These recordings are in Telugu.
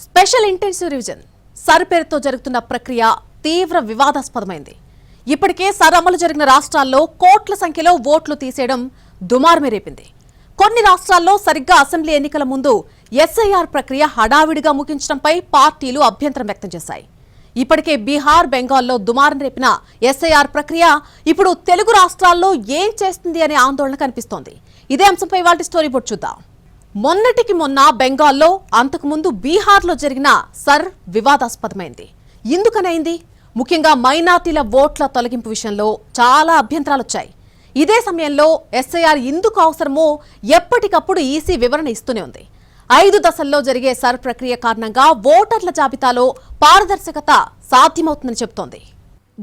స్పెషల్ ఇంటెన్సివ్ రివిజన్ సర్ పేరుతో జరుగుతున్న ప్రక్రియ తీవ్ర వివాదాస్పదమైంది. ఇప్పటికే సర్ అమలు జరిగిన రాష్ట్రాల్లో కోట్ల సంఖ్యలో ఓట్లు తీసేయడం దుమారమే రేపింది. కొన్ని రాష్ట్రాల్లో సరిగ్గా అసెంబ్లీ ఎన్నికల ముందు ఎస్ఐఆర్ ప్రక్రియ హడావిడిగా ముగించడంపై పార్టీలు అభ్యంతరం వ్యక్తం చేశాయి. ఇప్పటికే బీహార్, బెంగాల్లో దుమారం రేపిన ఎస్ఐఆర్ ప్రక్రియ ఇప్పుడు తెలుగు రాష్ట్రాల్లో ఏం చేస్తుంది అనే ఆందోళన కనిపిస్తోంది. ఇదే అంశంపై వాటి స్టోరీ బోర్డు చూద్దాం. మొన్నటికి మొన్న బెంగాల్లో, అంతకుముందు బీహార్లో జరిగిన సర్ వివాదాస్పదమైంది. ఎందుకనైంది? ముఖ్యంగా మైనార్టీల ఓట్ల తొలగింపు విషయంలో చాలా అభ్యంతరాలొచ్చాయి. ఇదే సమయంలో ఎస్ఐఆర్ ఎందుకు అవసరమో ఎప్పటికప్పుడు ఈసీ వివరణ ఇస్తూనే ఉంది. 5 దశల్లో జరిగే సర్ ప్రక్రియ కారణంగా ఓటర్ల జాబితాలో పారదర్శకత సాధ్యమవుతుందని చెబుతోంది.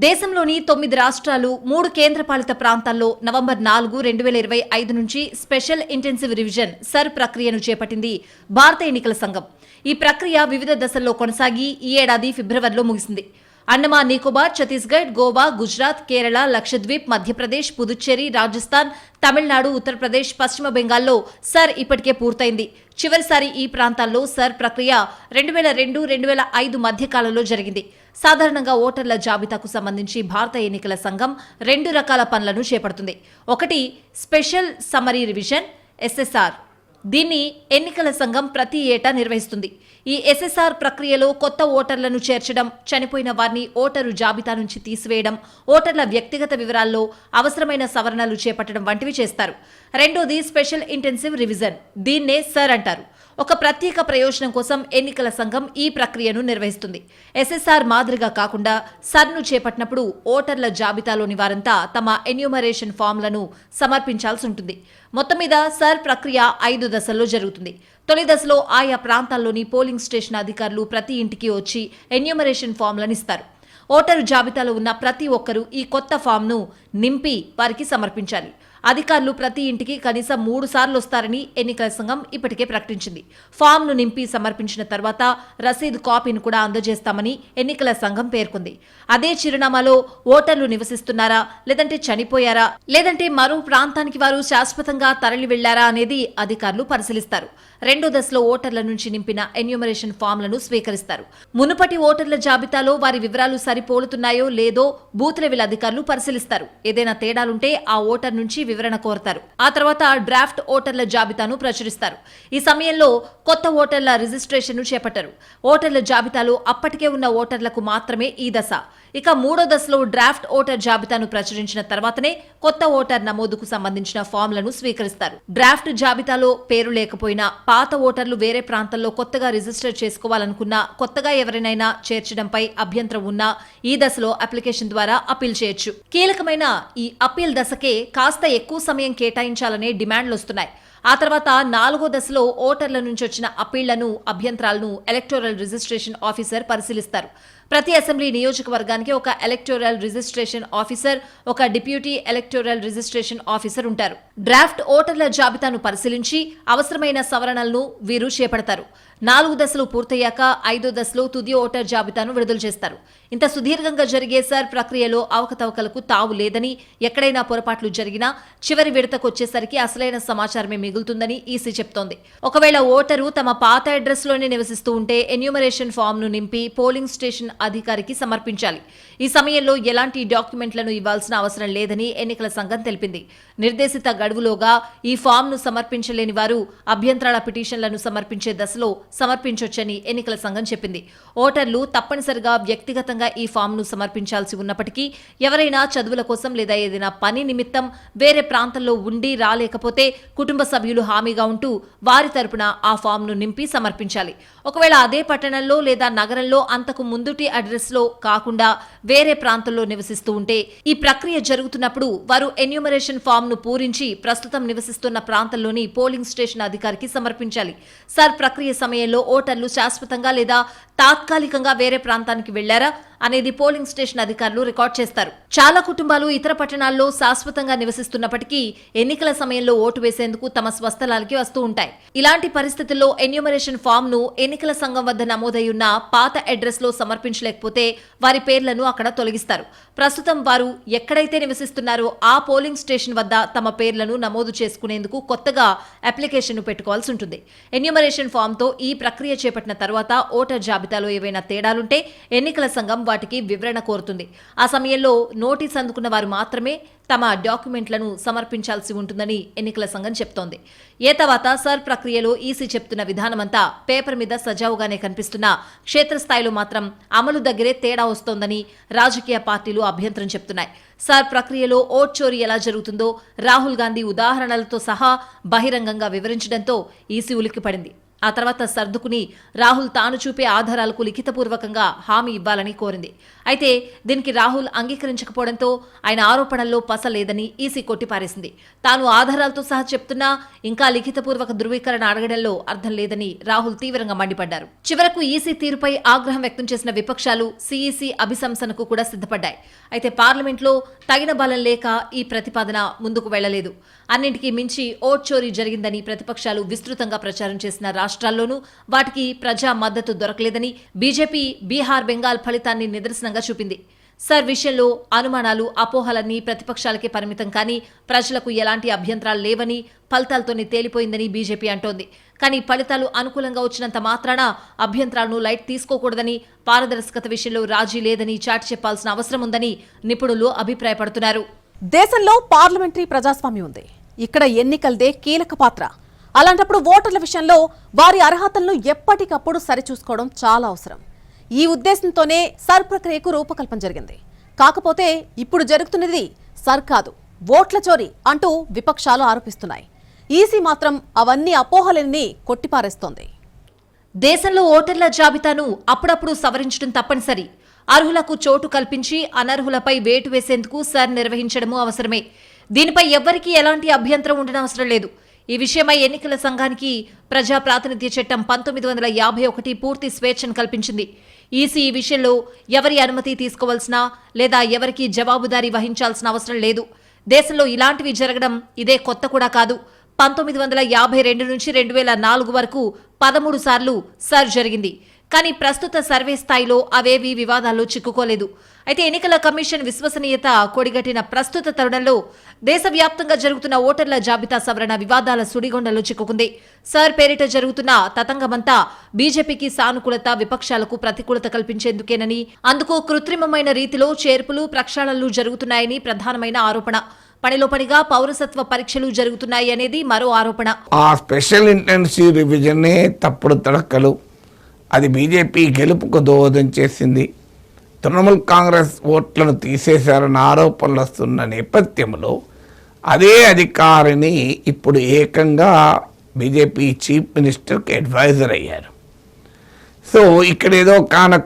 దేశంలోని 9 రాష్ట్రాలు, 3 కేంద్రపాలిత ప్రాంతాల్లో నవంబర్ 4, 2025 నుంచి స్పెషల్ ఇంటెన్సివ్ రివిజన్ సర్ ప్రక్రియను చేపట్టింది భారత ఎన్నికల సంఘం. ఈ ప్రక్రియ వివిధ దశల్లో కొనసాగి ఈ ఏడాది ఫిబ్రవరిలో ముగిసింది. అండమాన్ నికోబార్, ఛత్తీస్గఢ్, గోవా, గుజరాత్, కేరళ, లక్షద్వీప్, మధ్యప్రదేశ్, పుదుచ్చేరి, రాజస్థాన్, తమిళనాడు, ఉత్తరప్రదేశ్, పశ్చిమ బెంగాల్లో సర్ ఇప్పటికే పూర్తయింది. చివరిసారి ఈ ప్రాంతాల్లో సర్ ప్రక్రియ 2002, 2005 మధ్య కాలంలో జరిగింది. సాధారణంగా ఓటర్ల జాబితాకు సంబంధించి భారత ఎన్నికల సంఘం 2 రకాల పనులను చేపడుతుంది. ఒకటి స్పెషల్ సమ్మరీ రివిజన్ ఎస్ఎస్ఆర్. దీన్ని ఎన్నికల సంఘం ప్రతి ఏటా నిర్వహిస్తుంది. ఈ ఎస్ఎస్ఆర్ ప్రక్రియలో కొత్త ఓటర్లను చేర్చడం, చనిపోయిన వారిని ఓటరు జాబితా నుంచి తీసివేయడం, ఓటర్ల వ్యక్తిగత వివరాల్లో అవసరమైన సవరణలు చేపట్టడం వంటివి చేస్తారు. రెండోది స్పెషల్ ఇంటెన్సివ్ రివిజన్. దీన్నే సర్ అంటారు. ఒక ప్రత్యేక ప్రయోజనం కోసం ఎన్నికల సంఘం ఈ ప్రక్రియను నిర్వహిస్తుంది. ఎస్ఎస్ఆర్ మాదిరిగా కాకుండా సర్ను చేపట్టినప్పుడు ఓటర్ల జాబితాలోని వారంతా తమ ఎన్యూమరేషన్ ఫామ్లను సమర్పించాల్సి ఉంటుంది. మొత్తం మీద సర్ ప్రక్రియ 5 దశల్లో జరుగుతుంది. తొలి దశలో ఆయా ప్రాంతాల్లోని పోలింగ్ స్టేషన్ అధికారులు ప్రతి ఇంటికి వచ్చి ఎన్యూమరేషన్ ఫామ్లను ఇస్తారు. ఓటరు జాబితాలో ఉన్న ప్రతి ఒక్కరూ ఈ కొత్త ఫామ్ను నింపి వారికి సమర్పించాలి. అధికారులు ప్రతి ఇంటికి కనీసం 3 సార్లు వస్తారని ఎన్నికల సంఘం ఇప్పటికే ప్రకటించింది. ఫామ్ను నింపి సమర్పించిన తర్వాత రసీదు కాపీని కూడా అందజేస్తామని ఎన్నికల సంఘం పేర్కొంది. అదే చిరునామాలో ఓటర్లు నివసిస్తున్నారా, లేదంటే చనిపోయారా, లేదంటే మరో ప్రాంతానికి వారు శాశ్వతంగా తరలి వెళ్లారా అనేది అధికారులు పరిశీలిస్తారు. రెండో దశలో ఓటర్ల నుంచి నింపిన ఎన్యూమరేషన్ ఫామ్లను స్వీకరిస్తారు. మునుపటి ఓటర్ల జాబితాలో వారి వివరాలు సరిపోలుతున్నాయో లేదో బూత్ లెవెల్ అధికారులు పరిశీలిస్తారు. ఏదైనా తేడాలుంటే ఆ ఓటర్ నుంచి వివరణ కోరతారు. ఆ తర్వాత డ్రాఫ్ట్ ఓటర్ల జాబితాను ప్రచురిస్తారు. ఈ సమయంలో కొత్త ఓటర్ల రిజిస్ట్రేషన్ చేపట్టారు. ఓటర్ల జాబితాలో అప్పటికే ఉన్న ఓటర్లకు మాత్రమే ఈ దశ. ఇక మూడో దశలో డ్రాఫ్ట్ ఓటర్ జాబితాను ప్రచురించిన తర్వాతనే కొత్త ఓటర్ నమోదుకు సంబంధించిన ఫామ్లను స్వీకరిస్తారు. డ్రాఫ్ట్ జాబితాలో పేరు లేకపోయినా పాత ఓటర్లు వేరే ప్రాంతాల్లో కొత్తగా రిజిస్టర్ చేసుకోవాలనుకున్నా, కొత్తగా ఎవరినైనా చేర్చడంపై అభ్యంతరం ఉన్నా ఈ దశలో అప్లికేషన్ ద్వారా అప్పీల్ చేయొచ్చు. కీలకమైన ఈ అప్పీల్ దశకే కాస్త ఎక్కువ సమయం కేటాయించాలనే డిమాండ్లు వస్తున్నాయి. ఆ తర్వాత 4వ దశలో ఓటర్ల నుంచి వచ్చిన అప్పీళ్లను, అభ్యంతరాలను ఎలక్టోరల్ రిజిస్ట్రేషన్ ఆఫీసర్ పరిశీలిస్తారు. ప్రతి అసెంబ్లీ నియోజకవర్గానికి ఒక ఎలక్టోరల్ రిజిస్ట్రేషన్ ఆఫీసర్, ఒక డిప్యూటీ ఎలక్టోరల్ రిజిస్ట్రేషన్ ఆఫీసర్ ఉంటారు. డ్రాఫ్ట్ ఓటర్ల జాబితాను పరిశీలించి అవసరమైన సవరణలను వీరు చేపడతారు. 4 దశలు పూర్తయ్యాక 5వ దశలో తుది ఓటర్ జాబితాను విడుదల చేస్తారు. ఇంత సుదీర్ఘంగా జరిగే సర్ ప్రక్రియలో అవకతవకలకు తావు లేదని, ఎక్కడైనా పొరపాట్లు జరిగినా చివరి విడతకొచ్చేసరికి అసలైన సమాచారమే మిగులుతుందని ఈసీ చెప్తోంది. ఒకవేళ ఓటరు తమ పాత అడ్రస్ లోనే నివసిస్తూ ఉంటే ఎన్యూమరేషన్ ఫామ్ ను నింపి పోలింగ్ స్టేషన్ అధికారికి సమర్పించాలి. ఈ సమయంలో ఎలాంటి డాక్యుమెంట్లను ఇవ్వాల్సిన అవసరం లేదని ఎన్నికల సంఘం తెలిపింది. నిర్దేశిత గడువులోగా ఈ ఫామ్ ను సమర్పించలేని వారు అభ్యంతరాల పిటిషన్లను సమర్పించే దశలో సమర్పించొచ్చని ఎన్నికల సంఘం చెప్పింది. ఓటర్లు తప్పనిసరిగా వ్యక్తిగతంగా ఈ ఫామ్ ను సమర్పించాల్సి ఉన్నప్పటికీ ఎవరైనా చదువుల కోసం లేదా ఏదైనా పని నిమిత్తం వేరే ప్రాంతంలో ఉండి రాలేకపోతే కుటుంబ సభ్యులు హామీగా ఉంటూ వారి తరపున ఆ ఫామ్ ను నింపి సమర్పించాలి. ఒకవేళ అదే పట్టణంలో లేదా నగరంలో అంతకు ముందుటి అడ్రస్ లో కాకుండా వేరే ప్రాంతంలో నివసిస్తూ ఉంటే ఈ ప్రక్రియ జరుగుతున్నప్పుడు వారు ఎన్యూమరేషన్ ఫామ్ ను పూరించి ప్రస్తుతం నివసిస్తున్న ప్రాంతంలోని పోలింగ్ స్టేషన్ అధికారికి సమర్పించాలి. సర్ ప్రక్రియ సమయంలో ఓటర్లు శాశ్వతంగా లేదా తాత్కాలికంగా వేరే ప్రాంతానికి వెళ్లారా, అనేది పోలింగ్ స్టేషన్ అధికారులు రికార్డ్ చేస్తారు. చాలా కుటుంబాలు ఇతర పట్టణాల్లో శాశ్వతంగా నివసిస్తున్నప్పటికీ ఎన్నికల సమయంలో ఓటు వేసేందుకు తమ స్వస్థలాలకి వస్తూ ఉంటాయి. ఇలాంటి పరిస్థితుల్లో ఎన్యూమరేషన్ ఫామ్ ను ఎన్నికల సంఘం వద్ద నమోదై ఉన్న పాత అడ్రస్ లో సమర్పించలేకపోతే వారి పేర్లను అక్కడ తొలగిస్తారు. ప్రస్తుతం వారు ఎక్కడైతే నివసిస్తున్నారో ఆ పోలింగ్ స్టేషన్ వద్ద తమ పేర్లను నమోదు చేసుకునేందుకు కొత్తగా అప్లికేషన్ పెట్టుకోవాల్సి ఉంటుంది. ఎన్యూమరేషన్ ఫామ్ తో ఈ ప్రక్రియ చేపట్టిన తర్వాత ఓటర్ జాబితాలో ఏవైనా తేడాలుంటే ఎన్నికల సంఘం వాటికి వివరణ కోరుతుంది. ఆ సమయంలో నోటీస్ అందుకున్న వారు మాత్రమే తమ డాక్యుమెంట్లను సమర్పించాల్సి ఉంటుందని ఎన్నికల సంఘం చెప్తోంది. తర్వాత సర్ ప్రక్రియలో ఈసీ చెప్తున్న విధానమంతా పేపర్ మీద సజావుగానే కనిపిస్తున్నా క్షేత్రస్థాయిలో మాత్రం అమలు దగ్గరే తేడా వస్తోందని రాజకీయ పార్టీలు అభ్యంతరం చెప్తున్నాయి. సర్ ప్రక్రియలో ఓట్ చోరీ ఎలా జరుగుతుందో రాహుల్ గాంధీ ఉదాహరణలతో సహా బహిరంగంగా వివరించడంతో ఈసీ ఉలిక్కిపడింది. ఆ తర్వాత సర్దుకుని రాహుల్ తాను చూపే ఆధారాలకు లిఖితపూర్వకంగా హామీ ఇవ్వాలని కోరింది. అయితే దీనికి రాహుల్ అంగీకరించకపోవడంతో ఆయన ఆరోపణల్లో పస లేదని ఈసీ కొట్టిపారేసింది. తాను ఆధారాలతో సహా చెప్తున్నా ఇంకా లిఖితపూర్వక ధృవీకరణ అడగడంలో అర్థం లేదని రాహుల్ తీవ్రంగా మండిపడ్డారు. చివరకు ఈసీ తీరుపై ఆగ్రహం వ్యక్తం చేసిన విపక్షాలు సిఈసీ అభిశంసనకు కూడా సిద్ధపడ్డాయి. అయితే పార్లమెంట్లో తగిన బలం లేక ఈ ప్రతిపాదన ముందుకు వెళ్లలేదు. అన్నింటికీ మించి ఓట్ చోరీ జరిగిందని ప్రతిపక్షాలు విస్తృతంగా ప్రచారం చేసిన రాష్ట్రాల్లోనూ వాటికి ప్రజా మద్దతు దొరకలేదని బీజేపీ బీహార్, బెంగాల్ ఫలితాన్ని నిదర్శనంగా చూపింది. సర్ విషయంలో అనుమానాలు, అపోహలన్నీ ప్రతిపక్షాలకే పరిమితం కానీ ప్రజలకు ఎలాంటి అభ్యంతరాలు లేవని ఫలితాలతోనే తేలిపోయిందని బీజేపీ అంటోంది. కానీ ఫలితాలు అనుకూలంగా వచ్చినంత మాత్రాన అభ్యంతరాలను లైట్ తీసుకోకూడదని, పారదర్శకత విషయంలో రాజీ లేదని చాటి చెప్పాల్సిన అవసరం ఉందని నిపుణులు అభిప్రాయపడుతున్నారు. దేశంలో పార్లమెంటరీ ప్రజాస్వామ్యం ఉంది. ఇక్కడ ఎన్నికలదే కీలక పాత్ర. అలాంటప్పుడు ఓటర్ల విషయంలో వారి అర్హతలను ఎప్పటికప్పుడు సరిచూసుకోవడం చాలా అవసరం. ఈ ఉద్దేశంతోనే సర్ ప్రక్రియకు రూపకల్పన జరిగింది. కాకపోతే ఇప్పుడు జరుగుతున్నది సర్ కాదు, ఓట్ల చోరీ అంటూ విపక్షాలు ఆరోపిస్తున్నాయి. ఈసీ మాత్రం అవన్నీ అపోహలన్నీ కొట్టిపారేస్తోంది. దేశంలో ఓటర్ల జాబితాను అప్పుడప్పుడు సవరించడం తప్పనిసరి. అర్హులకు చోటు కల్పించి అనర్హులపై వేటు వేసేందుకు సర్ నిర్వహించడమూ అవసరమే. దీనిపై ఎవ్వరికీ ఎలాంటి అభ్యంతరం ఉండనవసరం లేదు. ఈ విషయమై ఎన్నికల సంఘానికి ప్రజా ప్రాతినిధ్య చట్టం 1951 పూర్తి స్వేచ్ఛను కల్పించింది. ఈసీ ఈ విషయంలో ఎవరి అనుమతి తీసుకోవాల్సిన లేదా ఎవరికి జవాబుదారీ వహించాల్సిన అవసరం లేదు. దేశంలో ఇలాంటివి జరగడం ఇదే కొత్త కూడా కాదు. 1952 నుంచి 2004 వరకు 13 సార్లు సర్ జరిగింది. కానీ ప్రస్తుత సర్వే స్థాయిలో అవేవీ వివాదాల్లో చిక్కుకోలేదు. అయితే ఎన్నికల కమిషన్ విశ్వసనీయత కొడిగట్టిన ప్రస్తుత తరుణంలో దేశవ్యాప్తంగా జరుగుతున్న ఓటర్ల జాబితా సవరణ వివాదాల సుడిగొండలో చిక్కుకుంది. సర్ పేరిట జరుగుతున్న తతంగమంతా బీజేపీకి సానుకూలత, విపక్షాలకు ప్రతికూలత కల్పించేందుకేనని, అందుకు కృత్రిమమైన రీతిలో చేర్పులు, ప్రక్షాళనలు జరుగుతున్నాయని ప్రధానమైన ఆరోపణ. పనిలో పనిగా పౌరసత్వ పరీక్షలు జరుగుతున్నాయి అనేది మరో ఆరోపణ. ఆ స్పెషల్ ఇంటెన్సివ్ రివిజన్ తప్పుడు తడకలు, అది బీజేపీ గెలుపుకు దోహదం చేసింది. తృణమూల్ కాంగ్రెస్ ఓట్లను తీసేశారన్న ఆరోపణలు వస్తున్న నేపథ్యంలో అదే అధికారిని ఇప్పుడు ఏకంగా బీజేపీ చీఫ్ మినిస్టర్కి అడ్వైజర్ అయ్యారు. సో ఇక్కడ ఏదో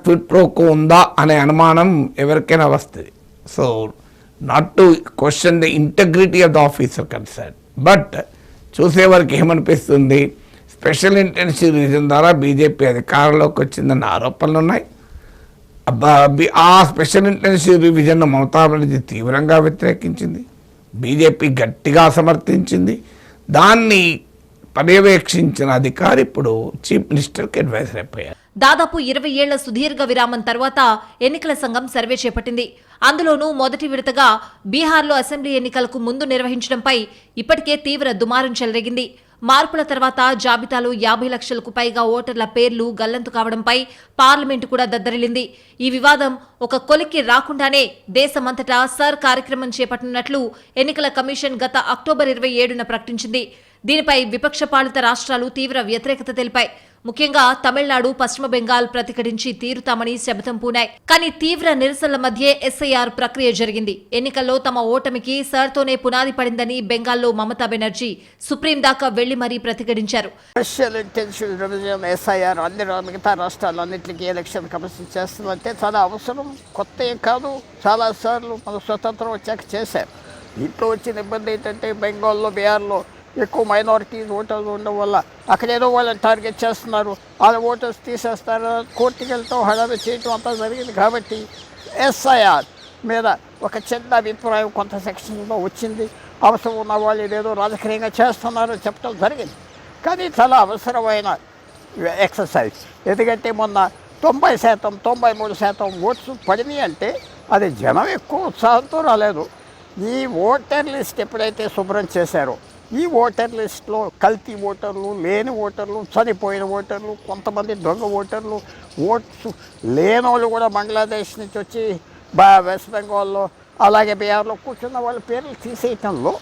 క్విడ్ ప్రోకో ఉందా అనే అనుమానం ఎవరికైనా వస్తుంది. So not to question the integrity of the officer concern, but చూసేవారికి ఏమనిపిస్తుంది, స్పెషల్ ఇంటెన్సివ్ రీజన్ ద్వారా బీజేపీ అధికారంలోకి వచ్చిందన్న ఆరోపణలు ఉన్నాయి. ఆ స్పెషల్ ఇంటెన్సివ్ రివిజన్ను మమతా బెనర్జీ తీవ్రంగా వ్యతిరేకించింది, బీజేపీ గట్టిగా సమర్థించింది. దాన్ని పర్యవేక్షించిన అధికారి ఇప్పుడు చీఫ్ మినిస్టర్కి అడ్వైజర్ అయిపోయారు. దాదాపు 20 ఏళ్ల సుదీర్ఘ విరామం తర్వాత ఎన్నికల సంఘం సర్వే చేపట్టింది. అందులోనూ మొదటి విడతగా బీహార్లో అసెంబ్లీ ఎన్నికలకు ముందు నిర్వహించడంపై ఇప్పటికే తీవ్ర దుమారం చెలరేగింది. మార్పుల తర్వాత జాబితాలో 50 లక్షలకు పైగా ఓటర్ల పేర్లు గల్లంతు కావడంపై పార్లమెంటు కూడా దద్దరిల్లింది. ఈ వివాదం ఒక కొలిక్కి రాకుండానే దేశమంతటా సర్ కార్యక్రమం చేపట్టనున్నట్లు ఎన్నికల కమిషన్ గత అక్టోబర్ 27న ప్రకటించింది. దీనిపై విపక్ష పాలిత రాష్ట్రాలు తీవ్ర వ్యతిరేకత తెలిపాయి. ముఖ్యంగా తమిళనాడు, పశ్చిమ బెంగాల్ ప్రతిఘటించి తీరుతామని శపథం పూనాయి. కానీ తీవ్ర నిరసనల మధ్యే ఎస్ఐఆర్ ప్రక్రియ జరిగింది. ఎన్నికల్లో తమ ఓటమికి సర్తోనే పునాది పడిందని బెంగాల్లో మమతా బెనర్జీ సుప్రీం దాకా వెళ్లి మరీ ప్రతిఘటించారు. స్పెషల్ ఇంటెన్సివ్ రివిజన్ ఎస్ఐఆర్ అన్ని మిగతా రాష్ట్రాలన్నింటికి ఎలక్షన్ కమిషన్ చేస్తుందంటే చాలా అవసరం. కొత్త ఏం కాదు, చాలాసార్లు మన స్వతంత్రం వచ్చాక చేశారు. ఇంట్లో వచ్చిన ఇబ్బంది ఏంటంటే బెంగాల్లో, బీహార్లో ఎక్కువ మైనారిటీస్ ఓటర్లు ఉండడం వల్ల అక్కడేదో వాళ్ళని టార్గెట్ చేస్తున్నారు, వాళ్ళ ఓటర్స్ తీసేస్తారు, కోర్టుకి వెళ్తాం హడావి చేయటం అంతా జరిగింది. కాబట్టి ఎస్ఐఆర్ మీద ఒక చిన్న అభిప్రాయం కొంత సెక్షన్లో వచ్చింది. అవసరం ఉన్న వాళ్ళు ఇదేదో రాజకీయంగా చేస్తున్నారో చెప్పడం జరిగింది. కానీ చాలా అవసరమైన ఎక్సర్సైజ్. ఎందుకంటే మొన్న 90%, 93% ఓట్స్ పడినాయి అంటే అది జనం ఎక్కువ ఉత్సాహంతో రాలేదు. ఈ ఓటర్ లిస్ట్ ఎప్పుడైతే శుభ్రం చేశారో, ఈ ఓటర్ లిస్ట్లో కల్తీ ఓటర్లు, లేని ఓటర్లు, చనిపోయిన ఓటర్లు, కొంతమంది దొంగ ఓటర్లు, ఓట్స్ లేని వాళ్ళు కూడా బంగ్లాదేశ్ నుంచి వచ్చి వెస్ట్ బెంగాల్లో అలాగే బీహార్లో కూర్చున్న వాళ్ళ పేర్లు తీసేయటంలో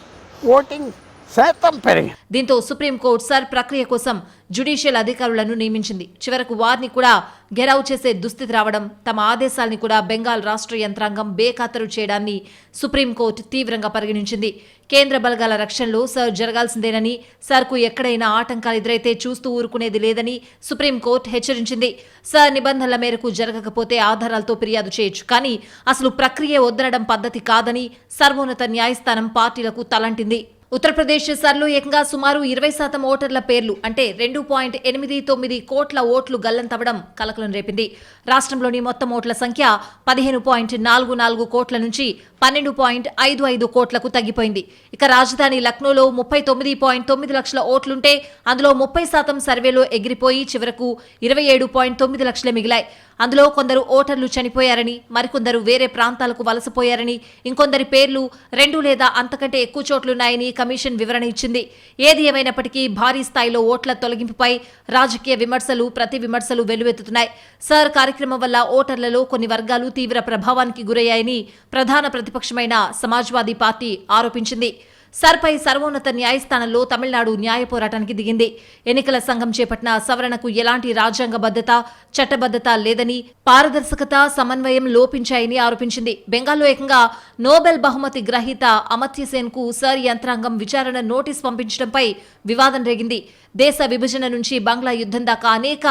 ఓటింగ్ శాతం పెరిగింది. దీంతో సుప్రీంకోర్టు సర్ ప్రక్రియ కోసం జ్యుడిషియల్ అధికారులను నియమించింది. చివరకు వారిని కూడా గెరావ్ చేసే దుస్థితి రావడం, తమ ఆదేశాల్ని కూడా బెంగాల్ రాష్ట్ర యంత్రాంగం బేఖాతరు చేయడాన్ని సుప్రీంకోర్టు తీవ్రంగా పరిగణించింది. కేంద్ర బలగాల రక్షణలో సర్ జరగాల్సిందేనని, సర్కు ఎక్కడైనా ఆటంకాలు ఎదురైతే చూస్తూ ఊరుకునేది లేదని సుప్రీంకోర్టు హెచ్చరించింది. సర్ నిబంధనల మేరకు జరగకపోతే ఆధారాలతో ఫిర్యాదు చేయొచ్చు, కానీ అసలు ప్రక్రియ వద్దనడం పద్ధతి కాదని సర్వోన్నత న్యాయస్థానం పార్టీలకు తలంటింది. ఉత్తరప్రదేశ్ సర్లో ఏకంగా సుమారు 20% ఓటర్ల పేర్లు అంటే 2.89 కోట్ల ఓట్లు గల్లంతవడం కలకలం రేపింది. రాష్ట్రంలోని మొత్తం ఓట్ల సంఖ్య 15.44 కోట్ల నుంచి 12.55 కోట్లకు తగ్గిపోయింది. ఇక రాజధాని లక్నోలో 39.9 లక్షల ఓట్లుంటే అందులో 30% సర్వేలో ఎగిరిపోయి చివరకు 27.9 లక్షలే మిగిలాయి. అందులో కొందరు ఓటర్లు చనిపోయారని, మరికొందరు వేరే ప్రాంతాలకు వలసపోయారని, ఇంకొందరి పేర్లు 2 లేదా అంతకంటే ఎక్కువ చోట్లున్నాయని కమిషన్ వివరణ ఇచ్చింది. ఏది ఏమైనప్పటికీ భారీ స్థాయిలో ఓట్ల తొలగింపుపై రాజకీయ విమర్శలు, ప్రతి విమర్శలు వెల్లువెత్తుతున్నాయి. సర్ కార్యక్రమం వల్ల ఓటర్లలో కొన్ని వర్గాలు తీవ్ర ప్రభావానికి గురయ్యాయని ప్రధాన ప్రతిపక్షమైన సమాజ్వాదీ పార్టీ ఆరోపించింది. సర్పై సర్వోన్నత న్యాయస్థానంలో తమిళనాడు న్యాయ పోరాటానికి దిగింది. ఎన్నికల సంఘం చేపట్టిన సవరణకు ఎలాంటి రాజ్యాంగబద్ధత, చట్టబద్ధత లేదని, పారదర్శకత, సమన్వయం లోపించాయని ఆరోపించింది. బెంగాల్లో ఏకంగా నోబెల్ బహుమతి గ్రహీత అమర్త్యసేన్కు సర్ యంత్రాంగం విచారణ నోటీస్ పంపించడంపై వివాదం రేగింది. దేశ విభజన నుంచి బంగ్లా యుద్ధం దాకా అనేక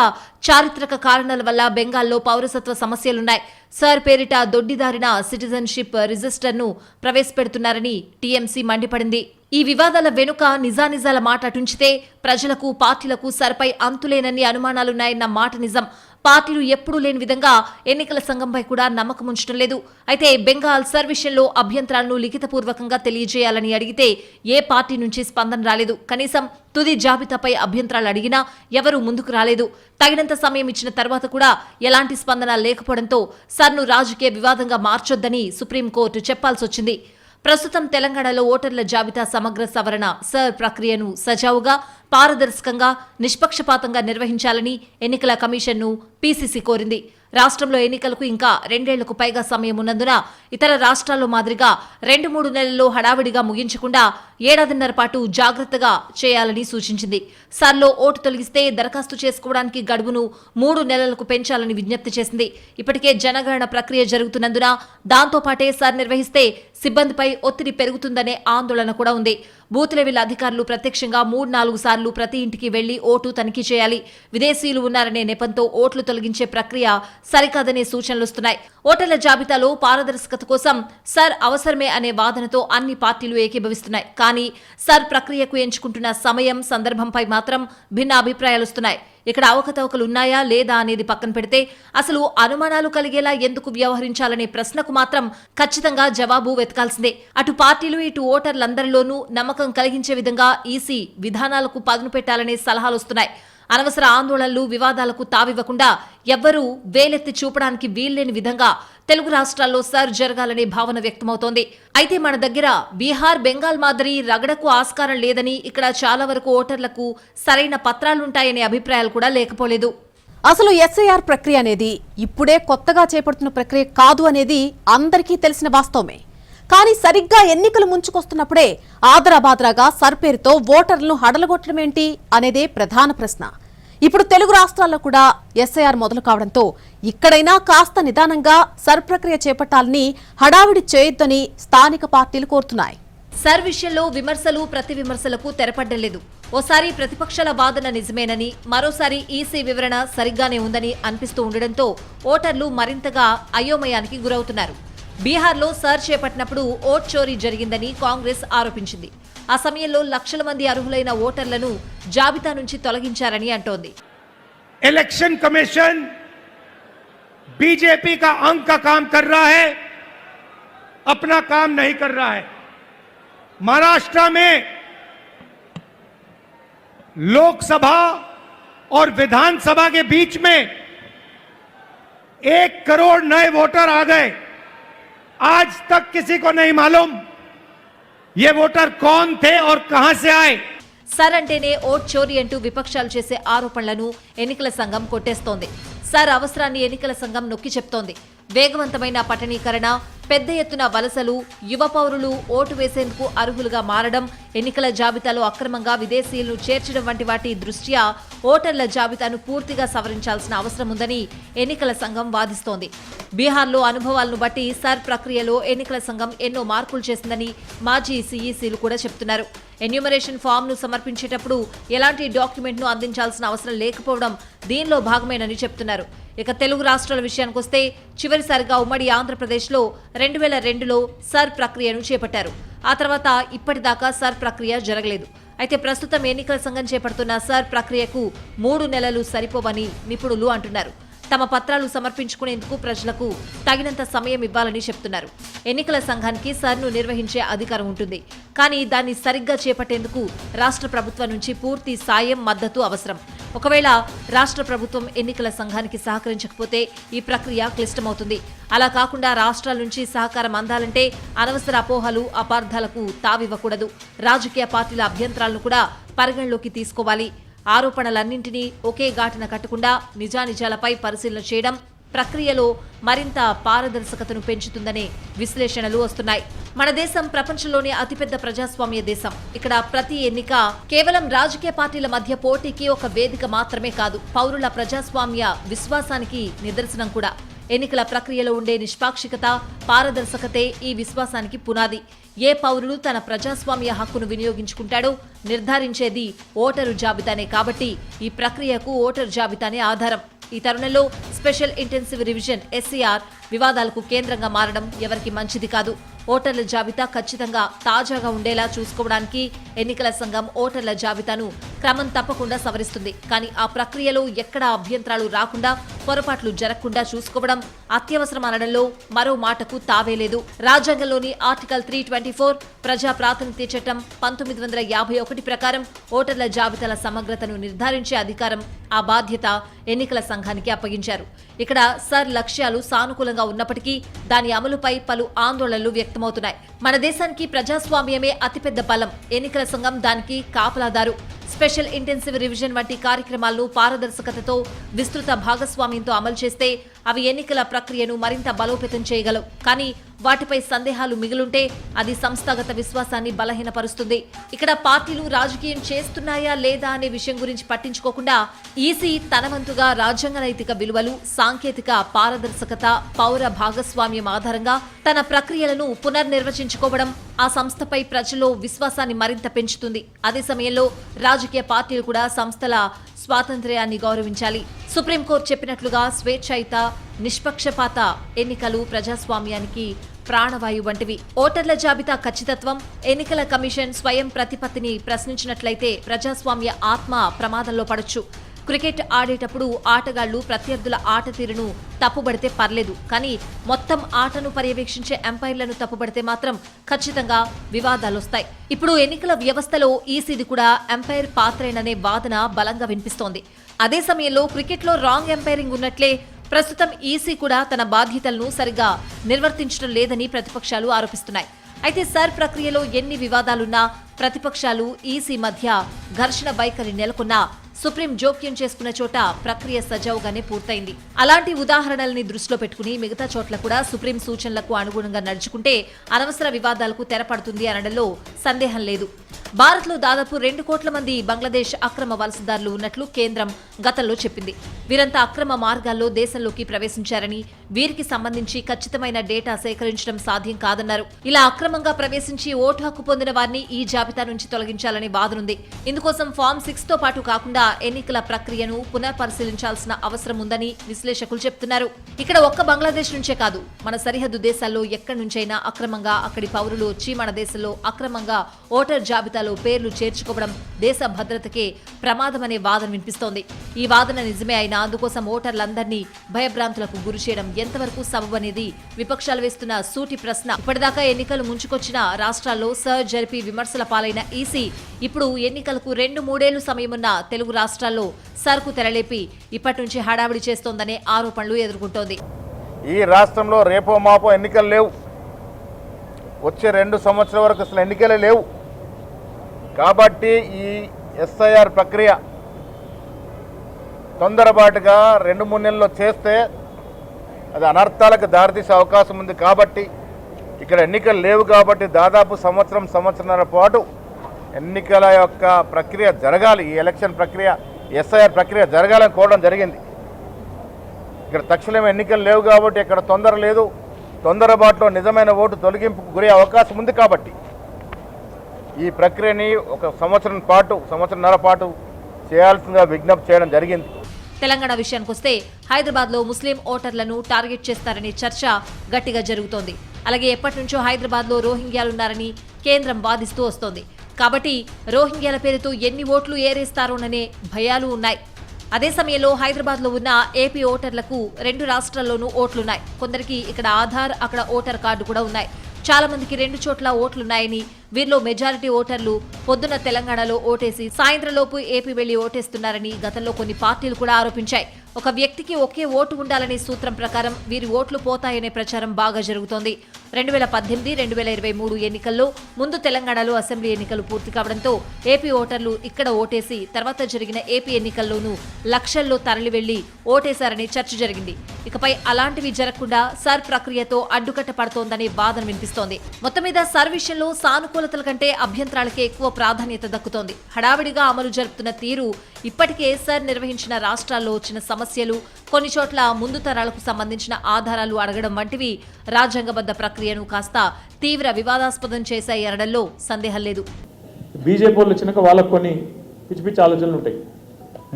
చారిత్రక కారణాల వల్ల బెంగాల్లో పౌరసత్వ సమస్యలున్నాయి. సర్ పేరిట దొడ్డిదారిన సిటిజన్షిప్ రిజిస్టర్ను ప్రవేశపెడుతున్నారని టీఎంసీ మండిపడింది. ఈ వివాదాల వెనుక నిజానిజాల మాట అటుంచితే ప్రజలకు, పార్టీలకు సర్పై అంతులేనన్ని అనుమానాలున్నాయన్న మాట నిజం. పార్టీలు ఎప్పుడూ లేని విధంగా ఎన్నికల సంఘంపై కూడా నమ్మకం ఉంచడం లేదు. అయితే బెంగాల్ సర్ విషయంలో అభ్యంతరాలను లిఖితపూర్వకంగా తెలియజేయాలని అడిగితే ఏ పార్టీ నుంచి స్పందన రాలేదు. కనీసం తుది జాబితాపై అభ్యంతరాలు అడిగినా ఎవరూ ముందుకు రాలేదు. తగినంత సమయం ఇచ్చిన తర్వాత కూడా ఎలాంటి స్పందన లేకపోవడంతో సర్ను రాజకీయ వివాదంగా మార్చొద్దని సుప్రీంకోర్టు చెప్పాల్సొచ్చింది. ప్రస్తుతం తెలంగాణలో ఓటర్ల జాబితా సమగ్ర సవరణ సర్ ప్రక్రియను సజావుగా, పారదర్శకంగా, నిష్పక్షపాతంగా నిర్వహించాలని ఎన్నికల కమిషన్ను పీసీసీ కోరింది. రాష్ట్రంలో ఎన్నికలకు ఇంకా 2 ఏళ్లకు పైగా సమయం ఉన్నందున ఇతర రాష్ట్రాల్లో మాదిరిగా 2-3 నెలల్లో హడావిడిగా ముగించకుండా 1.5 పాటు జాగ్రత్తగా చేయాలని సూచించింది. సర్లో ఓటు తొలగిస్తే దరఖాస్తు చేసుకోవడానికి గడువును 3 నెలలకు పెంచాలని విజ్ఞప్తి చేసింది. ఇప్పటికే జనగణన ప్రక్రియ జరుగుతున్నందున దాంతోపాటే సర్ నిర్వహిస్తే సిబ్బందిపై ఒత్తిడి పెరుగుతుందనే ఆందోళన కూడా ఉంది. బూత్ లెవెల్ అధికారులు ప్రత్యక్షంగా 3-4 సార్లు ప్రతి ఇంటికి వెళ్లి ఓటు తనిఖీ చేయాలి. విదేశీయులు ఉన్నారనే నెపంతో ఓట్లు తొలగించే ప్రక్రియ సరికాదనే సూచనలొస్తున్నాయి. ఓటర్ల జాబితాలో పారదర్శకత కోసం సర్ అవసరమే అనే వాదనతో అన్ని పార్టీలు ఏకీభవిస్తున్నాయి. కానీ సర్ ప్రక్రియకు ఎంచుకుంటున్న సమయం, సందర్భంపై మాత్రం భిన్న అభిప్రాయాలొస్తున్నాయి. ఇక్కడ అవకతవకలు ఉన్నాయా లేదా అనేది పక్కన పెడితే అసలు అనుమానాలు కలిగేలా ఎందుకు వ్యవహరించాలనే ప్రశ్నకు మాత్రం ఖచ్చితంగా జవాబు వెతకాల్సిందే. అటు పార్టీలు, ఇటు ఓటర్లందరిలోనూ నమ్మకం కలిగించే విధంగా ఈసీ విధానాలకు పదును పెట్టాలనే సలహాలొస్తున్నాయి. అనవసర ఆందోళనలు, వివాదాలకు తావివ్వకుండా ఎవ్వరూ వేలెత్తి చూపడానికి వీల్లేని విధంగా తెలుగు రాష్ట్రాల్లో సర్ జరగాలనే భావన వ్యక్తమవుతోంది. అయితే మన దగ్గర బీహార్, బెంగాల్ మాదిరి రగడకు ఆస్కారం లేదని, ఇక్కడ చాలా వరకు ఓటర్లకు సరైన పత్రాలుంటాయనే అభిప్రాయాలు కూడా లేకపోలేదు. అసలు ఎస్ఐఆర్ ప్రక్రియ అనేది ఇప్పుడే కొత్తగా చేపడుతున్న ప్రక్రియ కాదు అనేది అందరికీ తెలిసిన వాస్తవమే. కానీ సరిగ్గా ఎన్నికలు ముంచుకొస్తున్నప్పుడే ఆదరాబాద్రాగా సర్ పేరుతో ఓటర్లను హడలగొట్టడం ఏంటి అనేదే ప్రధాన ప్రశ్న. ఇప్పుడు తెలుగు రాష్ట్రాల్లో కూడా ఎస్ఐఆర్ మొదలు కావడంతో ఇక్కడైనా కాస్త నిదానంగా సర్ ప్రక్రియ చేపట్టాలని, హడావిడి చేయొద్దని స్థానిక పార్టీలు కోరుతున్నాయి. సర్ విషయంలో విమర్శలు, ప్రతి విమర్శలకు తెరపడ్డలేదు. ఓసారి ప్రతిపక్షాల వాదన నిజమేనని, మరోసారి ఈసీ వివరణ సరిగ్గానే ఉందని అనిపిస్తూ ఉండడంతో ఓటర్లు మరింతగా అయోమయానికి గురవుతున్నారు. బీహార్లో సర్ చేపట్టినప్పుడు ఓట్ చోరీ జరిగిందని కాంగ్రెస్ ఆరోపించింది. ఆ సమయంలో లక్షల మంది అర్హులైన ఓటర్లను జాబితా నుంచి తొలగించారని అంటోంది. इलेक्शन कमीशन बीजेपी का अंक का काम कर रहा है, अपना काम नहीं कर रहा है. महाराष्ट्र में लोकसभा और विधानसभा के बीच में 1 करोड़ नए वोटर आ गए. आज तक किसी को नहीं मालूम ये वोटर कौन थे और कहां से आए. సర్ అంటేనే ఓట్ చోరీ అంటూ విపక్షాలు చేసే ఆరోపణలను ఎన్నికల సంఘం కొట్టేస్తోంది. సర్ అవసరాన్ని ఎన్నికల సంఘం నొక్కి చెప్తోంది. వేగవంతమైన పట్టణీకరణ, పెద్ద ఎత్తున వలసలు, యువ పౌరులు ఓటు వేసేందుకు అర్హులుగా మారడం, ఎన్నికల జాబితాలో అక్రమంగా విదేశీయులను చేర్చడం వంటి వాటి దృష్ట్యా ఓటర్ల జాబితాను పూర్తిగా సవరించాల్సిన అవసరం ఉందని ఎన్నికల సంఘం వాదిస్తోంది. బీహార్లో అనుభవాలను బట్టి సర్ ప్రక్రియలో ఎన్నికల సంఘం ఎన్నో మార్పులు చేసిందని మాజీ సీఈసీలు కూడా చెబుతున్నారు. ఎన్యూమరేషన్ ఫామ్ను సమర్పించేటప్పుడు ఎలాంటి డాక్యుమెంట్ను అందించాల్సిన అవసరం లేకపోవడం దీనిలో భాగమేనని చెబుతున్నారు. ఇక తెలుగు రాష్ట్రాల విషయానికొస్తే చివరిసారిగా ఉమ్మడి ఆంధ్రప్రదేశ్లో 2002లో సర్ ప్రక్రియను చేపట్టారు. ఆ తర్వాత ఇప్పటిదాకా సర్ ప్రక్రియ జరగలేదు. అయితే ప్రస్తుతం ఎన్నికల సంఘం చేపడుతున్న సర్ ప్రక్రియకు 3 నెలలు సరిపోవని నిపుణులు అంటున్నారు. తమ పత్రాలు సమర్పించుకునేందుకు ప్రజలకు తగినంత సమయం ఇవ్వాలని చెప్తున్నారు. ఎన్నికల సంఘానికి సర్ను నిర్వహించే అధికారం ఉంటుంది. కానీ దాన్ని సరిగ్గా చేపట్టేందుకు రాష్ట్ర ప్రభుత్వం నుంచి పూర్తి సాయం, మద్దతు అవసరం. ఒకవేళ రాష్ట్ర ప్రభుత్వం ఎన్నికల సంఘానికి సహకరించకపోతే ఈ ప్రక్రియ క్లిష్టమవుతుంది. అలా కాకుండా రాష్ట్రాల నుంచి సహకారం అందాలంటే అనవసర అపోహలు, అపార్థాలకు తావివ్వకూడదు. రాజకీయ పార్టీల అభ్యంతరాలను కూడా పరిగణలోకి తీసుకోవాలి. ఆరోపణలన్నింటినీ ఒకే ఘాటున కట్టకుండా నిజానిజాలపై పరిశీలన చేయడం ప్రక్రియలో మరింత పారదర్శకతను పెంచుతుందనే విశ్లేషణలు వస్తున్నాయి. మన దేశం ప్రపంచంలోనే అతిపెద్ద ప్రజాస్వామ్య దేశం. ఇక్కడ ప్రతి ఎన్నిక కేవలం రాజకీయ పార్టీల మధ్య పోటీకి ఒక వేదిక మాత్రమే కాదు, పౌరుల ప్రజాస్వామ్య విశ్వాసానికి నిదర్శనం కూడా. ఎన్నికల ప్రక్రియలో ఉండే నిష్పాక్షికత, పారదర్శకతే ఈ విశ్వాసానికి పునాది. ఏ పౌరుడు తన ప్రజాస్వామ్య హక్కును వినియోగించుకుంటాడో నిర్ధారించేది ఓటరు జాబితానే. కాబట్టి ఈ ప్రక్రియకు ఓటరు జాబితానే ఆధారం. ఈ తరుణంలో స్పెషల్ ఇంటెన్సివ్ రివిజన్ SIR వివాదాలకు కేంద్రంగా మారడం ఎవరికి మంచిది కాదు. ఓటర్ల జాబితా ఖచ్చితంగా తాజాగా ఉండేలా చూసుకోవడానికి ఎన్నికల సంఘం ఓటర్ల జాబితాను క్రమం తప్పకుండా సవరిస్తుంది. కానీ ఆ ప్రక్రియలో ఎక్కడా అభ్యంతరాలు రాకుండా, పొరపాట్లు జరగకుండా చూసుకోవడం అత్యవసరం అనడంలో మరో మాటకు తావేలేదు. రాజ్యాంగంలోని ఆర్టికల్ 324 ప్రజా ప్రాతినిధ్య చట్టం 1951 ప్రకారం ఓటర్ల జాబితాల సమగ్రతను నిర్ధారించే అధికారం, ఆ బాధ్యత ఎన్నికల సంఘానికి అప్పగించారు. ఇక్కడ సర్ లక్ష్యాలు సానుకూలంగా ఉన్నప్పటికీ దాని అమలుపై పలు ఆందోళనలు వ్యక్తమవుతున్నాయి. మన దేశానికి ప్రజాస్వామ్యమే అతిపెద్ద బలం. ఎన్నికల సంఘం దానికి కాపలాదారు. స్పెషల్ ఇంటెన్సివ్ రివిజన్ వంటి కార్యక్రమాలను పారదర్శకతతో, విస్తృత భాగస్వామ్యంతో అమలు చేస్తే అవి ఎన్నికల ప్రక్రియను మరింత బలోపేతం చేయగలవు. కానీ వాటిపై సందేహాలు మిగులుంటే అది సంస్థాగత విశ్వాసాన్ని బలహీనపరుస్తుంది. ఇక్కడ పార్టీలు రాజకీయం చేస్తున్నాయా లేదా అనే విషయం గురించి పట్టించుకోకుండా ఈసీ తన వంతుగా రాజ్యాంగ నైతిక విలువలు, సాంకేతిక పారదర్శకత, పౌర భాగస్వామ్యం ఆధారంగా తన ప్రక్రియలను పునర్నిర్వచించుకోవడం ఆ సంస్థపై ప్రజల్లో విశ్వాసాన్ని మరింత పెంచుతుంది. అదే సమయంలో రాజకీయ పార్టీలు కూడా సంస్థల స్వాతంత్ర్యాన్ని గౌరవించాలి. సుప్రీంకోర్టు చెప్పినట్లుగా స్వేచ్ఛాయుత, నిష్పక్షపాత ఎన్నికలు ప్రజాస్వామ్యానికి ప్రాణవాయు వంటివి. ఓటర్ల జాబితా ఖచ్చితత్వం, ఎన్నికల కమిషన్ స్వయం ప్రతిపత్తిని ప్రశ్నించినట్లయితే ప్రజాస్వామ్య ఆత్మ ప్రమాదంలో పడొచ్చు. క్రికెట్ ఆడేటప్పుడు ఆటగాళ్లు ప్రత్యర్థుల ఆట తీరును తప్పుబడితే పర్లేదు, కానీ మొత్తం ఆటను పర్యవేక్షించే ఎంపైర్లను తప్పుబడితే మాత్రం ఖచ్చితంగా వివాదాలొస్తాయి. ఇప్పుడు ఎన్నికల వ్యవస్థలో ఈసీది కూడా ఎంపైర్ పాత్రేననే వాదన బలంగా వినిపిస్తోంది. అదే సమయంలో క్రికెట్లో రాంగ్ ఎంపైరింగ్ ఉన్నట్లే ప్రస్తుతం ఈసీ కూడా తన బాధ్యతలను సరిగా నిర్వర్తించడం లేదని ప్రతిపక్షాలు ఆరోపిస్తున్నాయి. అయితే సర్ ప్రక్రియలో ఎన్ని వివాదాలున్నా, ప్రతిపక్షాలు ఈసీ మధ్య ఘర్షణ వైఖరి నెలకొన్నా సుప్రీం జోక్యం చేసుకున్న చోట ప్రక్రియ సజావుగానే పూర్తయింది. అలాంటి ఉదాహరణల్ని దృష్టిలో పెట్టుకుని మిగతా చోట్ల కూడా సుప్రీం సూచనలకు అనుగుణంగా నడుచుకుంటే అనవసర వివాదాలకు తెరపడుతుంది అనడంలో సందేహం లేదు. భారత్లో దాదాపు 2 కోట్ల మంది బంగ్లాదేశ్ అక్రమ వలసదారులు ఉన్నట్లు కేంద్రం గతంలో చెప్పింది. వీరంతా అక్రమ మార్గాల్లో దేశంలోకి ప్రవేశించారని, వీరికి సంబంధించి ఖచ్చితమైన డేటా సేకరించడం సాధ్యం కాదన్నారు. ఇలా అక్రమంగా ప్రవేశించి ఓటు హక్కు పొందిన వారిని ఈ జాబితా నుంచి తొలగించాలనే వాదనుంది. ఇందుకోసం ఫామ్ 6తో పాటు కాకుండా ఎన్నికల ప్రక్రియను పునఃపరిశీలించాల్సిన అవసరం ఉందని విశ్లేషకులు చెప్తున్నారు. ఇక్కడ ఒక్క బంగ్లాదేశ్ నుంచే కాదు, మన సరిహద్దు దేశాల్లో ఎక్కడి నుంచైనా అక్రమంగా అక్కడి పౌరులు వచ్చి మన దేశంలో అక్రమంగా ఓటర్ జాబితాలో పేర్లు చేర్చుకోవడం దేశ భద్రతకే ప్రమాదమనే వాదన వినిపిస్తోంది. ఈ వాదన నిజమే అయినా అందుకోసం ఓటర్లందరినీ భయభ్రాంతులకు గురి చేయడం ఎంతవరకు సబబనేది విపక్షాలు వేస్తున్న సూటి ప్రశ్న. ఇప్పటిదాకా ఎన్నికలు ముంచుకొచ్చిన రాష్ట్రాల్లో సర్చ్ జరిపి విమర్శల పాలైన ఈసీ ఇప్పుడు ఎన్నికలకు 2-3 ఏళ్లు సమయమున్న తెలుగు రాష్ట్రాల్లో సర్కు తెరలేపి ఇప్పటి నుంచి హడావిడి చేస్తోందనే ఆరోపణలు ఎదుర్కొంటోంది. ఈ రాష్ట్రంలో రేపో మాపో ఎన్నికలు లేవు. వచ్చే 2 సంవత్సరాల వరకు అసలు ఎన్నికలే లేవు. కాబట్టి ఈ ఎస్ఐఆర్ ప్రక్రియ తొందరపాటుగా 2-3 నెలల్లో చేస్తే అది అనర్థాలకు దారితీసే అవకాశం ఉంది. కాబట్టి ఇక్కడ ఎన్నికలు లేవు కాబట్టి దాదాపు సంవత్సరంన్నర పాటు ఎన్నికల యొక్క ప్రక్రియ జరగాలి. ఈ ఎలక్షన్ ప్రక్రియ ఎస్ఐఆర్ ప్రక్రియ జరగాలని కోరడం జరిగింది. ఇక్కడ తక్షణం ఎన్నికలు లేవు కాబట్టి ఇక్కడ తొందర లేదు. తొందరపాటులో నిజమైన ఓటు తొలగింపుకు గురే అవకాశం ఉంది. కాబట్టి ఈ ప్రక్రియని ఒక సంవత్సరంన్నర పాటు చేయాల్సిందిగా విజ్ఞప్తి చేయడం జరిగింది. తెలంగాణ విషయానికొస్తే హైదరాబాద్లో ముస్లిం ఓటర్లను టార్గెట్ చేస్తారనే చర్చ గట్టిగా జరుగుతోంది. అలాగే ఎప్పటి నుంచో హైదరాబాద్లో రోహింగ్యాలున్నారని కేంద్రం వాదిస్తూ వస్తోంది. కాబట్టి రోహింగ్యాల పేరుతో ఎన్ని ఓట్లు ఏరేస్తారోననే భయాలు ఉన్నాయి. అదే సమయంలో హైదరాబాద్లో ఉన్న ఏపీ ఓటర్లకు 2 రాష్ట్రాల్లోనూ ఓట్లున్నాయి. కొందరికి ఇక్కడ ఆధార్, అక్కడ ఓటర్ కార్డు కూడా ఉన్నాయి. చాలా మందికి 2 చోట్ల ఓట్లున్నాయని, వీరిలో మెజారిటీ ఓటర్లు పొద్దున తెలంగాణలో ఓటేసి సాయంత్రంలోపు ఏపీ వెళ్లి ఓటేస్తున్నారని గతంలో కొన్ని పార్టీలు కూడా ఆరోపించాయి. ఒక వ్యక్తికి ఒకే ఓటు ఉండాలనే సూత్రం ప్రకారం వీరి ఓట్లు పోతాయనే ప్రచారం బాగా జరుగుతోంది. 2018-2023 ఎన్నికల్లో ముందు తెలంగాణలో అసెంబ్లీ ఎన్నికలు పూర్తి కావడంతో ఏపీ ఓటర్లు ఇక్కడ ఓటేసి తర్వాత జరిగిన ఏపీ ఎన్నికల్లోనూ లక్షల్లో తరలి వెళ్లి ఓటేశారనే చర్చ జరిగింది. ఇకపై అలాంటివి జరగకుండా సర్ ప్రక్రియతో అడ్డుకట్ట పడుతోందనే వాదన వినిపిస్తోంది. మొత్తం మీద సర్ విషయంలో సానుకూలతల కంటే అభ్యంతరాలకే ఎక్కువ ప్రాధాన్యత దక్కుతోంది. హడావిడిగా అమలు జరుపుతున్న తీరు, ఇప్పటికే సర్ నిర్వహించిన రాష్ట్రాల్లో వచ్చిన సమస్యలు, కొన్ని చోట్ల ముందు తరాలకు సంబంధించిన ఆధారాలు అడగడం వంటివి రాజ్యాంగబద్ధ ప్రక్రియను కాస్త తీవ్ర వివాదాస్పదం చేశాయనడంలో సందేహం లేదు. బీజేపీ వాళ్ళు వచ్చినాక వాళ్ళకు కొన్ని పిచ్చి పిచ్చి ఆలోచనలు ఉంటాయి.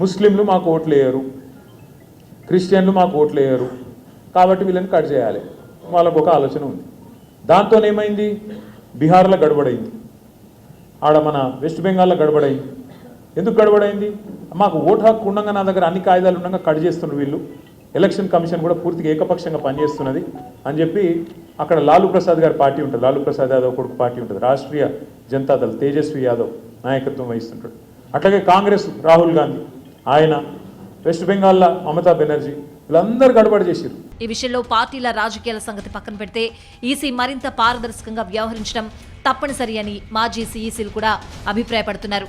ముస్లింలు మాకు ఓట్లు వేయరు, క్రిస్టియన్లు మాకు ఓట్లు వేయరు, కాబట్టి వీళ్ళని కట్ చేయాలి, వాళ్ళకు ఒక ఆలోచన ఉంది. దాంతో ఏమైంది, బీహార్లో గడబడైంది, ఆడ మన వెస్ట్ బెంగాల్లో గడబడైంది. ఎందుకు గడబడైంది, మాకు ఓటు హక్కు ఉండగా నా దగ్గర అన్ని కాయిదాలు ఉండగా కట్ చేస్తున్నారు వీళ్ళు, ఎలక్షన్ కమిషన్ కూడా పూర్తిగా ఏకపక్షంగా పనిచేస్తున్నది అని చెప్పి అక్కడ లాలూ ప్రసాద్ గారి పార్టీ ఉంటుంది, లాలూ ప్రసాద్ యాదవ్ కొడుకు పార్టీ ఉంటుంది, రాష్ట్రీయ జనతాదళ్ తేజస్వి యాదవ్ నాయకత్వం వహిస్తుంటాడు. అట్లాగే కాంగ్రెస్ రాహుల్ గాంధీ, ఆయన వెస్ట్ బెంగాల్లో మమతా బెనర్జీ, వీళ్ళందరూ గడబడి చేశారు. ఈ విషయంలో పార్టీల రాజకీయాల సంగతి పక్కన పెడితే ఈసీ మరింత పారదర్శకంగా వ్యవహరించడం తప్పనిసరి అని మాజీ సీఈసీలు కూడా అభిప్రాయపడుతున్నారు.